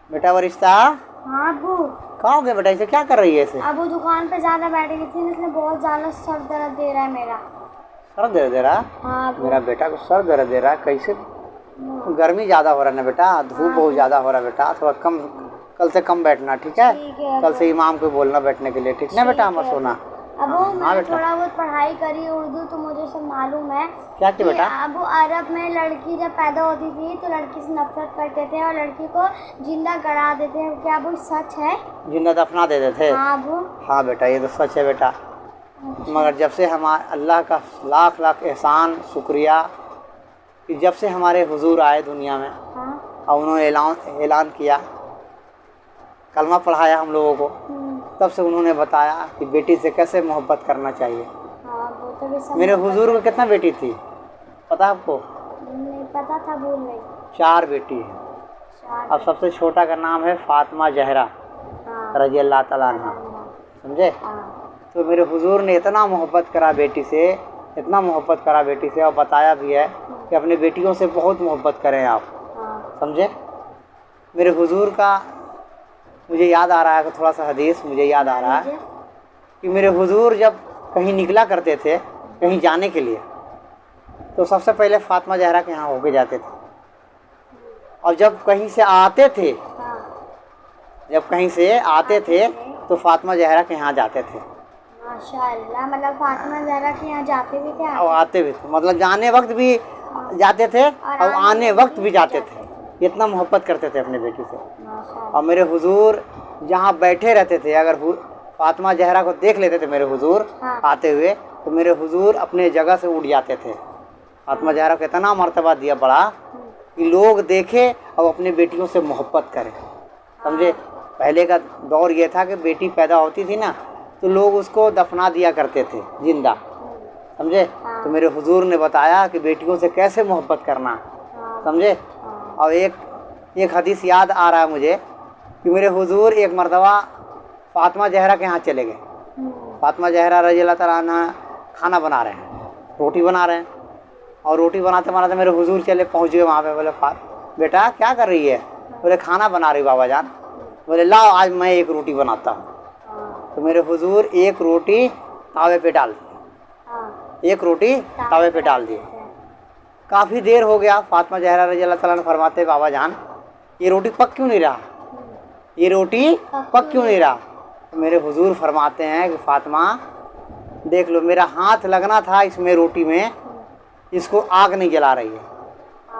बेटा वरिश्ता हाँ अबू। कहाँ हो गया बेटा, इसे क्या कर रही है इसे? अबू दुकान पे ज़्यादा बैठ गई थी इसलिए बहुत ज़्यादा सर दर्द दे रहा है मेरा। सर दर्द दे रहा? हाँ अबू। मेरा बेटा को सर दर्द दे रहा है कैसे? गर्मी ज़्यादा हो रहा है ना बेटा, धूप बहुत ज़्यादा हो रहा है बेटा, थोड़ा कम, कल से कम बैठना, ठीक है? ठीक है कल से इमाम को बोलना बैठने के लिए, ठीक ना बेटा? मत सोना। अबू हाँ मैंने बेटा। थोड़ा बहुत पढ़ाई करी उर्दू तो मुझे सब मालूम है। क्या किया बेटा? अबू अरब में लड़की जब पैदा होती थी तो लड़की से नफरत करते थे और लड़की को जिंदा गड़ा देते हैं, क्या अबू सच है? जिंदा दफना देते थे? हाँ अबू। हाँ बेटा ये तो सच है बेटा, मगर जब से हमारे अल्लाह का लाख लाख एहसान शुक्रिया कि जब से हमारे हुजूर आए दुनिया में हाँ। और उन्होंने ऐलान किया, कलमा पढ़ाया हम लोगों को, तब से उन्होंने बताया कि बेटी से कैसे मोहब्बत करना चाहिए। हाँ वो तो भी सब मेरे हुजूर को कितना बेटी थी पता आपको? नहीं पता था, भूल गई। 4 बेटी है। अब सबसे छोटा का नाम है फातिमा जहरा रजी अल्लाह ताला अन्हा, समझे? तो मेरे हुजूर ने इतना मोहब्बत करा बेटी से, इतना मोहब्बत करा बेटी से, और बताया भी है कि अपने बेटियों से बहुत मोहब्बत करें आप, समझे? मेरे हुजूर का मुझे याद आ रहा है, थोड़ा सा हदीस मुझे याद आ रहा है कि मेरे हुजूर जब कहीं निकला करते थे कहीं जाने के लिए तो सबसे पहले फातिमा जहरा के यहाँ होके जाते थे, और जब कहीं से आते थे, जब कहीं से आते थे तो फातिमा जहरा के यहाँ जाते थे। माशाअल्लाह, मतलब फातिमा जहरा के यहाँ जाते भी थे और आते भी थे, मतलब जाने वक्त भी जाते थे और आने वक्त भी जाते थे, इतना मोहब्बत करते थे अपने बेटी से। और मेरे हुजूर जहाँ बैठे रहते थे, अगर फातिमा जहरा को देख लेते थे मेरे हुजूर आते हुए तो मेरे हुजूर अपने जगह से उठ जाते थे। फातिमा जहरा को इतना मर्तबा दिया बड़ा कि लोग देखे और अपने बेटियों से मोहब्बत करें, समझे? पहले का दौर ये था कि बेटी पैदा होती थी ना तो लोग उसको दफना दिया करते थे जिंदा, समझे? तो मेरे हुजूर ने बताया कि बेटियों से कैसे मोहब्बत करना, समझे? और एक हदीस याद आ रहा है मुझे कि मेरे हुजूर एक मर्तबा फातिमा जहरा के यहाँ चले गए। फातिमा जहरा रज़ी अल्लाह ताला अन्हा खाना बना रहे हैं, रोटी बना रहे हैं, और रोटी बनाते बनाते मेरे हुजूर चले पहुँच गए वहाँ पे। बोले बेटा क्या कर रही है? बोले खाना बना रही बाबा जान। बोले लाओ आज मैं एक रोटी बनाता हूँ। तो मेरे हुजूर एक रोटी तावे पे डाल दिए, एक रोटी तावे पे डाल दिए। काफ़ी देर हो गया, फातिमा जहरा रज़ी अल्लाह ताला अन्हा फरमाते बाबा जान ये रोटी पक क्यों नहीं रहा, ये रोटी पक क्यों नहीं रहा? तो मेरे हुजूर फरमाते हैं कि फातिमा देख लो, मेरा हाथ लगना था इसमें रोटी में, इसको आग नहीं जला रही है।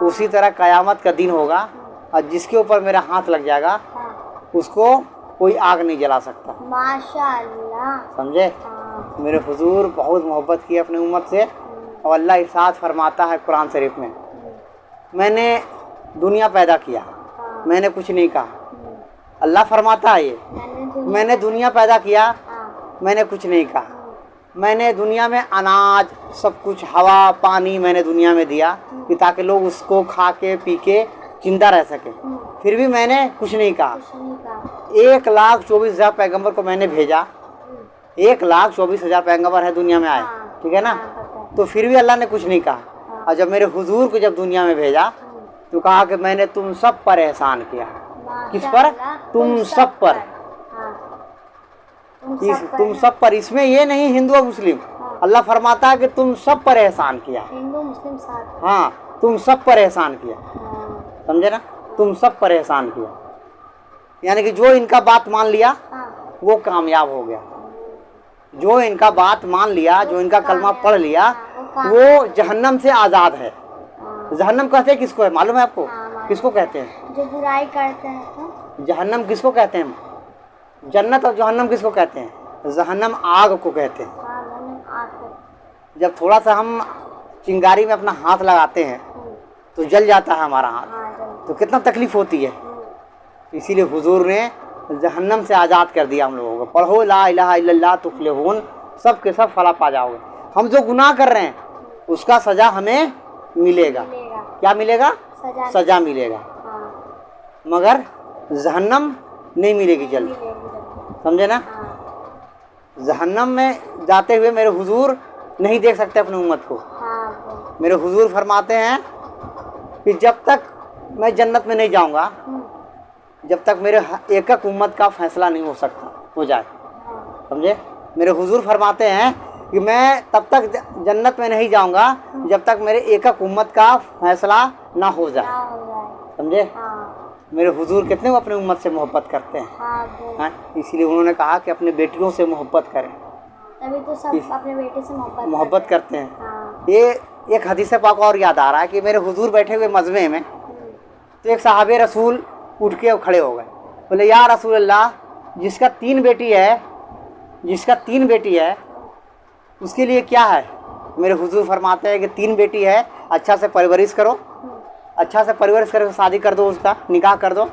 उसी तरह क़यामत का दिन होगा और जिसके ऊपर मेरा हाथ लग जाएगा उसको कोई आग नहीं जला सकता। माशाअल्लाह, समझे? मेरे हुजूर बहुत मोहब्बत की अपनी उम्मत से, और अल्लाह इरशाद फरमाता है कुरान शरीफ में, मैंने दुनिया पैदा किया, मैंने कुछ नहीं कहा। अल्लाह फरमाता है ये, मैंने दुनिया पैदा किया, मैंने कुछ नहीं कहा। मैंने दुनिया में अनाज सब कुछ, हवा पानी मैंने दुनिया में दिया कि ताकि लोग उसको खा के पी के जिंदा रह सके, फिर भी मैंने कुछ नहीं कहा। 1,24,000 पैगंबर को मैंने भेजा, 1,24,000 पैगंबर है दुनिया में आए, ठीक है ना? तो फिर भी अल्लाह ने कुछ नहीं कहा। और जब मेरे हुजूर को जब दुनिया में भेजा तो कहा कि मैंने तुम सब पर एहसान किया। किस पर? तुम सब पर, तुम सब पर। इसमें ये नहीं हिंदू और मुस्लिम, अल्लाह फरमाता है कि तुम सब पर एहसान किया। हिंदू मुस्लिम साथ, हाँ तुम सब पर एहसान किया, समझे ना? तुम सब पर एहसान किया, यानी कि जो इनका बात मान लिया वो कामयाब हो गया, जो इनका बात मान लिया, जो इनका कलमा पढ़ लिया वो जहन्नम से आज़ाद है। जहन्नम कहते हैं किसको है मालूम है आपको? किसको कहते हैं? जो बुराई करते हैं। जहन्नम किसको कहते हैं? जन्नत और जहन्नम किसको कहते हैं? जहन्नम आग को कहते हैं। जब थोड़ा सा हम चिंगारी में अपना हाथ लगाते हैं तो जल जाता है हमारा हाथ, तो कितना तकलीफ होती है। इसीलिए हुजूर ने जहन्नम से आज़ाद कर दिया हम लोगों को। पढ़ो ला इलाहा इल्लल्लाह तुफ्लिहून, सब के सब फला पा जाओगे। हम जो गुनाह कर रहे हैं उसका सज़ा हमें मिलेगा। क्या मिलेगा? सज़ा मिलेगा, मगर जहन्नम नहीं मिलेगी जल्दी, समझे ना? जहन्नम में जाते हुए मेरे हुजूर नहीं देख सकते अपनी उम्मत को। मेरे हुजूर फरमाते हैं कि जब तक मैं जन्नत में नहीं जाऊंगा जब तक मेरे एक एक उम्मत का फैसला नहीं हो सकता हो जाए। समझे? मेरे हुजूर फरमाते हैं कि मैं तब तक जन्नत में नहीं जाऊंगा जब तक मेरे एक एक उम्मत का फैसला ना हो जाए। समझे? मेरे हुजूर कितने वो अपने उम्मत से मोहब्बत करते हैं। हाँ, इसीलिए उन्होंने कहा कि अपने बेटियों से मोहब्बत करें। तभी तो सब अपने बेटे से मोहब्बत करते हैं। ये एक हदीस पाक और याद आ रहा है कि मेरे हुजूर बैठे हुए मजमे में, तो एक साहबे रसूल उठ के खड़े हो गए, बोले या रसूल अल्लाह, जिसका 3 बेटी है उसके लिए क्या है? मेरे हुजूर फरमाते हैं कि 3 बेटी है, अच्छा से परवरिश करो, अच्छा से परवरिश करके शादी कर दो, उसका निकाह कर दो,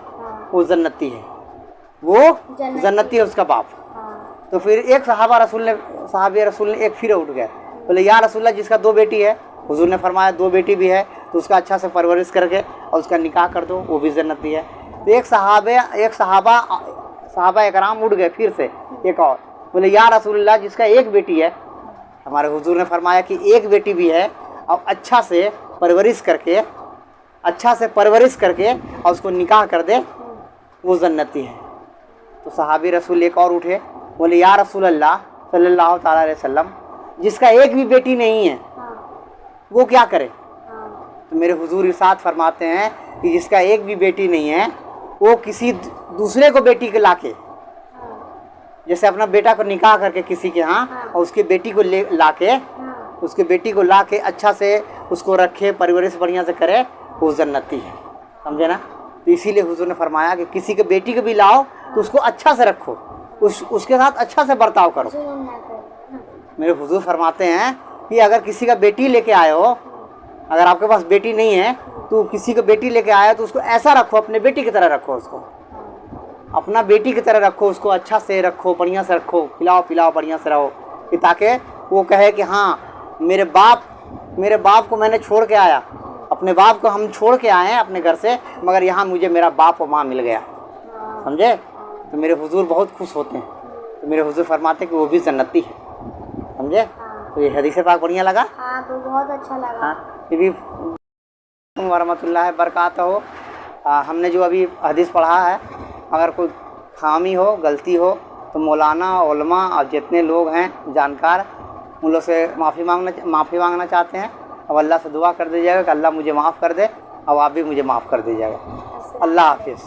वो जन्नती है, वो जन्नती है उसका बाप। तो फिर एक साहबे रसूल ने एक फिर उठ गए, बोले या रसूलल्लाह, जिसका 2 बेटी है, हुजूर ने फरमाया 2 बेटी भी है तो उसका अच्छा से परवरिश करके और उसका निकाह कर दो, वो भी जन्नती है। तो एक सहाबा इकराम उठ गए फिर से, एक और, बोले या रसूलल्लाह, जिसका 1 बेटी है, हमारे हुजूर ने फरमाया कि 1 बेटी भी है और अच्छा से परवरिश करके और उसको निकाह कर दे, वो जन्नती है। तो सहाबी रसूल एक और उठे, बोले या रसूल अल्लाह सल्लल्लाहु ताला अलैहि वसल्लम, जिसका 1 भी बेटी नहीं है वो क्या करे? तो मेरे हुजूर इरशाद फरमाते हैं कि जिसका 1 भी बेटी नहीं है वो किसी दूसरे को बेटी के लाके, जैसे अपना बेटा को निकाह करके किसी के यहाँ और उसके बेटी को लाके अच्छा से उसको रखे, परवरिश बढ़िया से करे, वो जन्नती है। समझे ना? तो इसीलिए हुजूर ने फरमाया कि किसी के बेटी को भी लाओ तो उसको अच्छा से रखो, उसके साथ अच्छा से बर्ताव करो। मेरे हुजूर फरमाते हैं कि अगर किसी का बेटी लेके आए हो, अगर आपके पास बेटी नहीं है तो किसी को बेटी लेके आया तो उसको ऐसा रखो, अपने बेटी की तरह रखो, उसको अपना बेटी की तरह रखो, उसको अच्छा से रखो, बढ़िया से रखो, खिलाओ पिलाओ, बढ़िया से रहो, कि ताकि वो कहे कि हाँ मेरे बाप को मैंने छोड़ के आया, अपने बाप को हम छोड़ के आए हैं अपने घर से, मगर यहाँ मुझे मेरा बाप और माँ मिल गया। समझे? तो मेरे हुजूर बहुत खुश होते हैं। तो मेरे हुजूर फरमाते हैं कि वो भी जन्नती है। समझे? तो ये हदीस पाक बढ़िया लगा? हाँ, तो बहुत अच्छा लगा। हाँ, ये भी वरहमतुल्लाहि बरकातहू। हमने जो अभी हदीस पढ़ा है, अगर कोई खामी हो, गलती हो, तो मौलाना, उलमा और जितने लोग हैं जानकार, उन लोग से माफ़ी मांगना चाहते हैं और अल्लाह से दुआ कर दीजिएगा कि अल्लाह मुझे माफ़ कर दे और आप भी मुझे माफ़ कर दीजिएगा। अल्लाह हाफिज़।